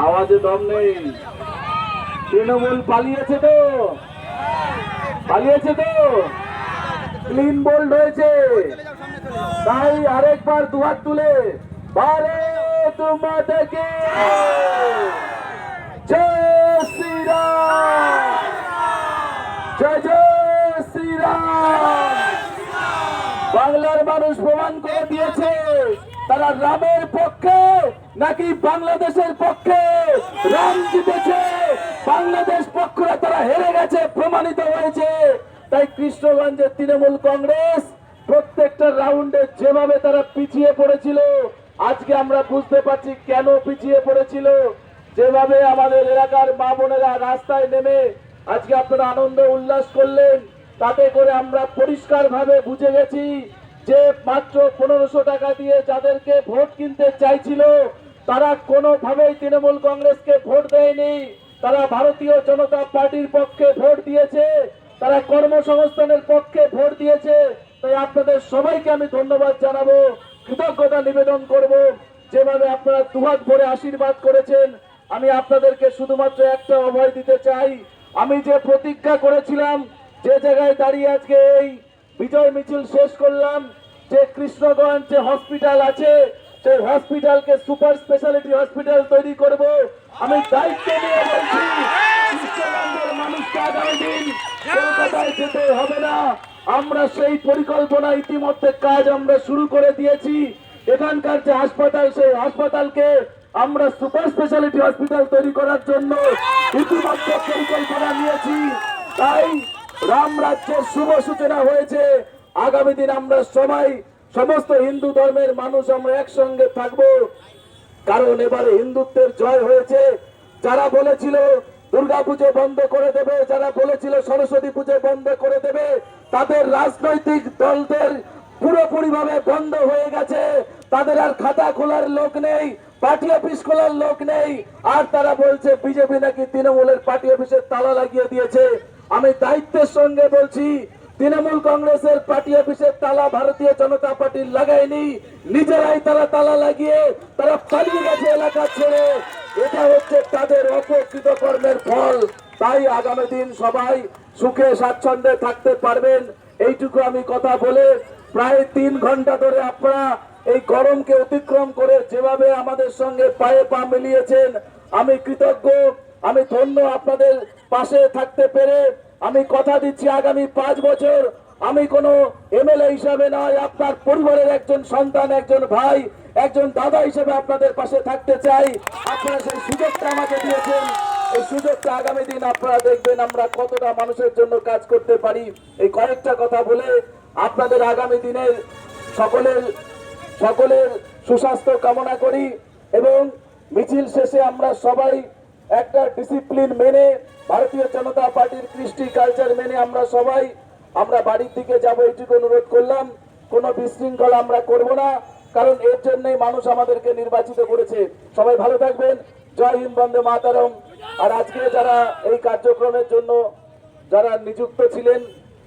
আওয়াজে দম নেই। তৃণমূল পালিয়েছে তো, পালিয়েছে তো, ক্লিন বোল্ড হয়েছে। তাই আরেকবার দুহাত তুলে ভারত মাতা কি জয় শ্রীরাম, জয় জয় শ্রীরাম। বাংলার মানুষ প্রমাণ করে দিয়েছে তারা রামের পক্ষে নাকি বাংলাদেশের পক্ষে। রাম জিতেছে, বাংলাদেশ পক্ষরা তারা হেরে গেছে, প্রমাণিত হয়েছে। তাই কৃষ্ণগঞ্জের তৃণমূল কংগ্রেস প্রত্যেকটা রাউন্ডে যেভাবে তারা পিছিয়ে পড়েছিল, আজকে আমরা বুঝতে পারছি কেন পিছিয়ে পড়েছিল। যেভাবে আমাদের এলাকার মা বোনেরা রাস্তায় নেমে আজকে আপনারা আনন্দ উল্লাস করলেন, তাতে করে আমরা পরিষ্কার ভাবে বুঝে গেছি যে মাত্র 1500 টাকা দিয়ে যাদেরকে ভোট কিনতে চাইছিল তারা কোনোভাবেই তৃণমূল কংগ্রেসকে ভোট দেয়নি। তারা ভারতীয় জনতা পার্টির পক্ষে ভোট দিয়েছে, তারা কর্মসংস্থানের পক্ষে ভোট দিয়েছে। তাই আপনাদের সবাইকে আমি ধন্যবাদ জানাবো, কৃতজ্ঞতা নিবেদন করব। যেভাবে আপনারা দুহাত ভরে আশীর্বাদ করেছেন, আমি আপনাদেরকে শুধুমাত্র একটা অভয় দিতে চাই। আমি যে প্রতিজ্ঞা করেছিলাম, যে জায়গায় দাঁড়িয়ে আজকে এই বিজয় মিছিল শেষ করলাম, যে কৃষ্ণগঞ্জ যে হসপিটাল আছে সেই হসপিটালকে সুপার স্পেশালিটি হসপিটাল তৈরি করব। আমি দায়িত্ব নিয়ে বলছি, কৃষ্ণগঞ্জের মানুষকে আগামী দিন কলকাতায় যেতে হবে না। আমরা সেই পরিকল্পনা ইতিমধ্যে কাজ আমরা শুরু করে দিয়েছি। এখানকার যে হাসপাতাল, সেই হাসপাতালকে আমরা সুপার স্পেশালিটি হসপিটাল তৈরি করার জন্য ইতিমধ্যে পরিকল্পনা নিয়েছি। তাই রাম রাজ্যের শুভ সূচনা হয়েছে। আগামী দিন আমরা সবাই, সমস্ত হিন্দু ধর্মের মানুষ আমরা একসঙ্গে থাকব, কারণ এবারে হিন্দুত্বের জয় হয়েছে। যারা বলেছিল দুর্গাপুজো বন্ধ করে দেবে, যারা বলেছিল সরস্বতী পুজো বন্ধ করে দেবে, তাদের রাজনৈতিক দলদের পুরোপুরি ভাবে বন্ধ হয়ে গেছে। তাদের আর খাতা খোলার লোক নেই, পার্টি অফিস খোলার লোক নেই। আর তারা বলছে বিজেপি নাকি তৃণমূলের পার্টি অফিসের তালা লাগিয়ে দিয়েছে। আমি দায়িত্বের সঙ্গে বলছি, তৃণমূল কংগ্রেসের পার্টি অফিসের তালা ভারতীয় জনতা পার্টি লাগায়নি, নিজেরাই তারা তালা লাগিয়ে তারা পালিয়ে গেছে এলাকা ছেড়ে। এটা হচ্ছে তাদের অপকৃত কর্মের ফল। তাই আগামী দিন সবাই সুখে স্বাচ্ছন্দ্যে থাকতে পারবেন, এইটুকু আমি কথা বলে প্রায় 3 ঘন্টা ধরে আপনারা এই গরমকে অতিক্রম করে যেভাবে আমাদের সঙ্গে পায়ে পা মিলিয়েছেন, আমি কৃতজ্ঞ, আমি ধন্য আপনাদের পাশে থাকতে পেরে। আমি কথা দিচ্ছি আগামী 5 বছর আমি কোনো এমএলএ হিসাবে নয়, আপনার পরিবারের একজন সন্তান, একজন ভাই, একজন দাদা হিসেবে আপনাদের পাশে থাকতে চাই। আপনারা সেই সুযোগটা আমাকে দিয়েছেন, এই সুযোগটা আগামী দিন আপনারা দেখবেন আমরা কতটা মানুষের জন্য কাজ করতে পারি। এই কয়েকটা কথা বলে আপনাদের আগামী দিনের সকলের সুস্বাস্থ্য কামনা করি এবং মিছিল শেষে আমরা সবাই একটা ডিসিপ্লিন মেনে, ভারতীয় জনতা পার্টির কৃষ্টি কালচার মেনে আমরা বাড়ির দিকে যাবো, এইটুকু অনুরোধ করলাম। কোনো বিশৃঙ্খলা আমরা করব না, কারণ এর জন্যই মানুষ আমাদেরকে নির্বাচিত করেছে। সবাই ভালো থাকবেন। জয় হিন্দ, বন্দে মাতরম। আর আজকে যারা এই কার্যক্রমের জন্য যারা নিযুক্ত ছিলেন,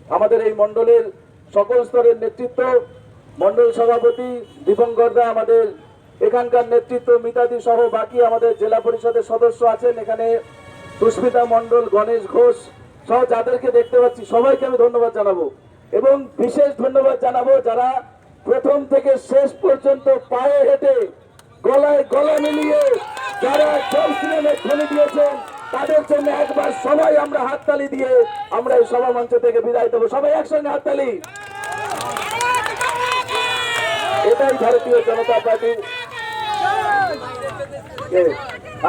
আমাদের এই মন্ডলের সকল স্তরের নেতৃত্ব, মন্ডল সভাপতি দীপঙ্কর দা, আমাদের এখানকার নেতৃত্ব মিতাদি সহ বাকি আমাদের জেলা পরিষদের সদস্য আছেন এখানে, সুস্মিতা মন্ডল, গণেশ ঘোষ সহ যাদেরকে দেখতে পাচ্ছি, সবাইকে আমি ধন্যবাদ জানাবো। এবং বিশেষ ধন্যবাদ জানাবো যারা প্রথম থেকে শেষ পর্যন্ত পায়ে হেঁটে গলায় গলা মিলিয়ে যারা জয় শ্রীরামের ধ্বনি দিয়েছেন, তাদের জন্য একবার সবাই আমরা হাততালি দিয়ে আমরা এই সভা মঞ্চ থেকে বিদায় দেবো। সবাই একসঙ্গে হাততালি। এটাই ভারতীয় জনতা পার্টির।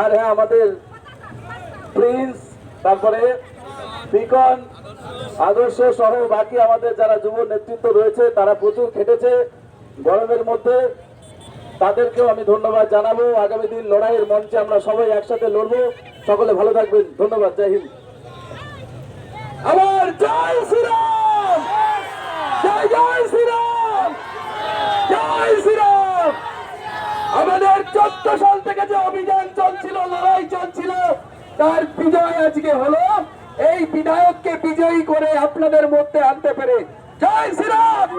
আর হ্যাঁ, আমাদের প্রিন্স, তারপরে বিকন, আদর্শ সহ বাকি আমাদের যারা যুব নেতৃত্ব রয়েছে, তারা প্রচুর খেটেছে গরমের মধ্যে, তাদেরকেও আমি ধন্যবাদ জানাবো। আগামী দিন লড়াইয়ের মঞ্চে আমরা সবাই একসাথে লড়বো। সকলে ভালো থাকবেন, ধন্যবাদ, জয় হিন্দ। আমার জয় শ্রীরাম, জয় জয় শ্রীরাম, জয় শ্রীরাম। আমাদের 14 সাল থেকে যে অভিযান চলছিল, লড়াই চলছিল, তার বিজয় আজকে হলো। এই বিধায়ককে বিজয়ী করে আপনাদের মধ্যে আনতে পেরে। জয় শ্রীরাম।